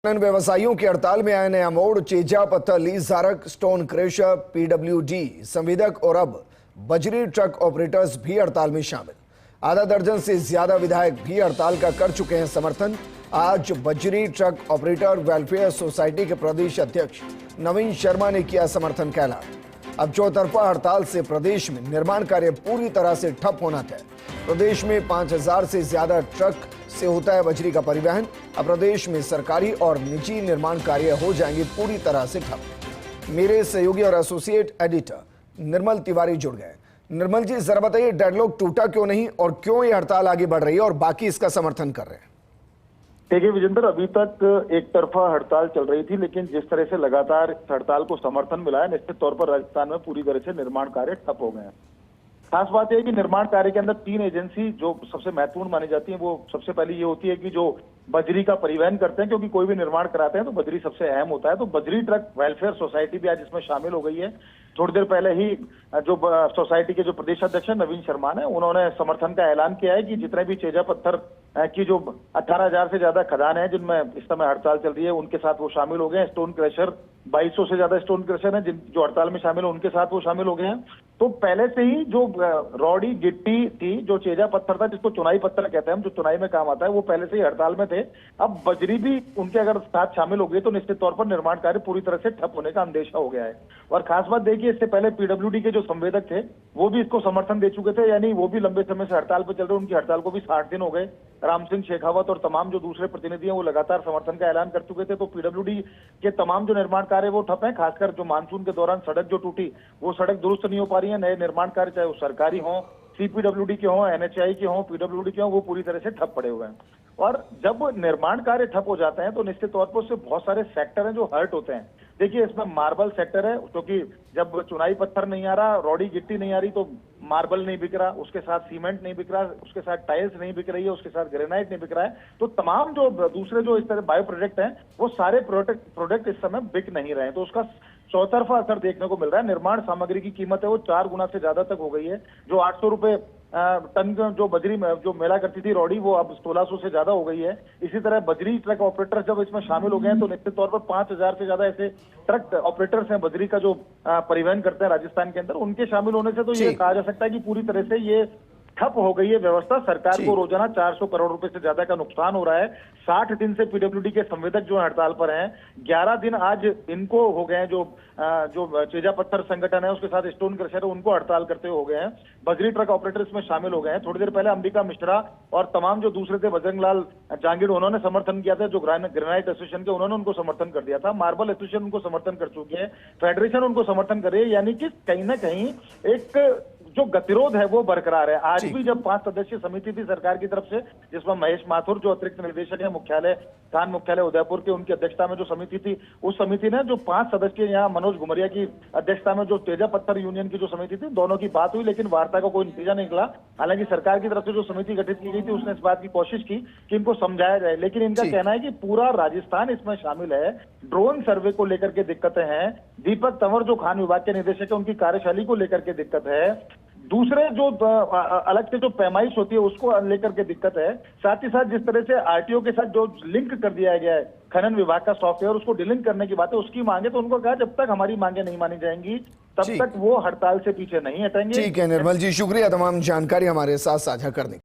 व्यवसायियों की हड़ताल में आया नया मोड़। चेजा पत्थर लीज धारक, स्टोन क्रेशर, पीडब्ल्यूडी संवेदक और अब बजरी ट्रक ऑपरेटर्स भी हड़ताल में शामिल। आधा दर्जन से ज्यादा विधायक भी हड़ताल का कर चुके हैं समर्थन। आज बजरी ट्रक ऑपरेटर वेलफेयर सोसाइटी के प्रदेश अध्यक्ष नवीन शर्मा ने किया समर्थन का ऐलान। अब चौतरफा हड़ताल से प्रदेश में निर्माण कार्य पूरी तरह से ठप होना तय। प्रदेश में 5000 से ज्यादा ट्रक से होता है बजरी का परिवहन। अब प्रदेश में सरकारी और निजी निर्माण कार्य हो जाएंगे पूरी तरह से ठप। मेरे सहयोगी और एसोसिएट एडिटर निर्मल तिवारी जुड़ गए। निर्मल जी, जरा बताइए, डेडलॉक टूटा क्यों नहीं और क्यों ये हड़ताल आगे बढ़ रही है और बाकी इसका समर्थन कर रहे हैं? देखिए विजेंद्र, अभी तक एक तरफा हड़ताल चल रही थी, लेकिन जिस तरह से लगातार हड़ताल को समर्थन मिला है, निश्चित तौर पर राजस्थान में पूरी तरह से निर्माण कार्य ठप हो गए हैं। खास बात यह है कि निर्माण कार्य के अंदर 3 एजेंसी जो सबसे महत्वपूर्ण मानी जाती है, वो सबसे पहले ये होती है कि जो बजरी का परिवहन करते हैं, क्योंकि कोई भी निर्माण कराते हैं तो बजरी सबसे अहम होता है। तो बजरी ट्रक वेलफेयर सोसाइटी भी आज इसमें शामिल हो गई है। थोड़ी देर पहले ही जो सोसाइटी के जो प्रदेश अध्यक्ष नवीन शर्मा ने, उन्होंने समर्थन का ऐलान किया है कि जितने भी चेजा पत्थर की जो 18,000 से ज्यादा खदान है जिनमें इस समय हड़ताल चल रही है, उनके साथ वो शामिल हो गए हैं। स्टोन क्रशर 2200 से ज्यादा स्टोन क्रशर है जो हड़ताल में शामिल है, उनके साथ वो शामिल हो गए हैं। तो पहले से ही जो रॉडी गिट्टी थी, जो चेजा पत्थर था, जिसको चुनाई पत्थर कहते हैं हम, जो चुनाई में काम आता है, वो पहले से ही हड़ताल में थे। अब बजरी भी उनके अगर साथ शामिल हो गई तो निश्चित तौर पर निर्माण कार्य पूरी तरह से ठप होने का अंदेशा हो गया है। और खास बात देखिए, इससे पहले पीडब्ल्यूडी के जो संवेदक थे वो भी इसको समर्थन दे चुके थे, यानी वो भी लंबे समय से हड़ताल पर चल रहे। उनकी हड़ताल को भी 60 दिन हो गए। राम सिंह शेखावत और तमाम जो दूसरे प्रतिनिधि हैं वो लगातार समर्थन का ऐलान कर चुके थे। तो पीडब्ल्यूडी के तमाम जो निर्माण कार्य वो ठप है। खासकर जो मानसून के दौरान सड़क जो टूटी, वो सड़क दुरुस्त नहीं हो पा रही है। नए निर्माण कार्य चाहे वो सरकारी हो, सीपीडब्ल्यूडी के हों, एनएचआई के हों, पीडब्ल्यूडी के हों, वो पूरी तरह से ठप पड़े हुए हैं। और जब निर्माण कार्य ठप हो जाते हैं तो निश्चित तौर पर उससे बहुत सारे सेक्टर हैं जो हर्ट होते हैं। देखिए, इसमें मार्बल सेक्टर है, क्योंकि जब चुनाई पत्थर नहीं आ रहा, रॉडी गिट्टी नहीं आ रही, तो मार्बल नहीं बिक रहा, उसके साथ सीमेंट नहीं बिक रहा, उसके साथ टाइल्स नहीं बिक रही है, उसके साथ ग्रेनाइट नहीं बिक रहा है। तो तमाम जो दूसरे जो इस तरह बायो प्रोडक्ट हैं, वो सारे प्रोडक्ट इस समय बिक नहीं रहे हैं। तो उसका चौतरफा असर देखने को मिल रहा है। निर्माण सामग्री की कीमत है वो 4 गुना से ज्यादा तक हो गई है। जो 800 रुपए टन जो बजरी जो मिला करती थी रॉडी, वो अब 1600 से ज्यादा हो गई है। इसी तरह बजरी ट्रक ऑपरेटर जब इसमें शामिल हो गए हैं तो निश्चित तौर पर 5000 से ज्यादा ऐसे ट्रक ऑपरेटर्स हैं बजरी का जो परिवहन करते हैं राजस्थान के अंदर। उनके शामिल होने से तो ये कहा जा सकता है कि पूरी तरह से ये ठप हो गई है व्यवस्था। सरकार को रोजाना 400 करोड़ रुपए से ज्यादा का नुकसान हो रहा है। 60 दिन से पीडब्ल्यूडी के संवेदक जो हड़ताल पर हैं, 11 दिन आज इनको हो गए हैं। जो चेजा पत्थर संगठन है उसके साथ स्टोन क्रशर है, उनको हड़ताल करते हो गए हैं। बजरी ट्रक ऑपरेटर इसमें शामिल हो गए हैं। थोड़ी देर पहले अंबिका मिश्रा और तमाम जो दूसरे थे, बजरंग लाल जांगिड़, उन्होंने समर्थन किया था। जो ग्रेनाइट एसोसिएशन के, उन्होंने उनको समर्थन कर दिया था। मार्बल एसोसिएशन उनको समर्थन कर चुकी है। फेडरेशन उनको समर्थन कर रही है। यानी कि कहीं ना कहीं एक जो गतिरोध है वो बरकरार है। आज भी जब 5 सदस्यीय समिति थी सरकार की तरफ से, जिसमें महेश माथुर जो अतिरिक्त निदेशक है मुख्यालय स्थान मुख्यालय उदयपुर के, उनकी अध्यक्षता में जो समिति थी, उस समिति ने जो 5 सदस्यीय, यहाँ मनोज घुमरिया की अध्यक्षता में जो तेजा पत्थर यूनियन की जो समिति थी, दोनों की बात हुई, लेकिन वार्ता का कोई नतीजा नहीं निकला। हालांकि सरकार की तरफ से जो समिति गठित की गई थी उसने इस बात की कोशिश की कि इनको समझाया जाए, लेकिन इनका कहना है कि पूरा राजस्थान इसमें शामिल है। ड्रोन सर्वे को लेकर के दिक्कतें हैं। दीपक तंवर जो खान विभाग के निदेशक है, उनकी कार्यशैली को लेकर के दिक्कत है। दूसरे जो अलग से जो पैमाइश होती है उसको लेकर के दिक्कत है। साथ ही साथ जिस तरह से आरटीओ के साथ जो लिंक कर दिया गया है खनन विभाग का सॉफ्टवेयर, उसको डिलिंक करने की बात है, उसकी मांगे। तो उनको कहा जब तक हमारी मांगे नहीं मानी जाएंगी तब तक वो हड़ताल से पीछे नहीं हटेंगे। ठीक है निर्मल जी, शुक्रिया तमाम जानकारी हमारे साथ साझा करने।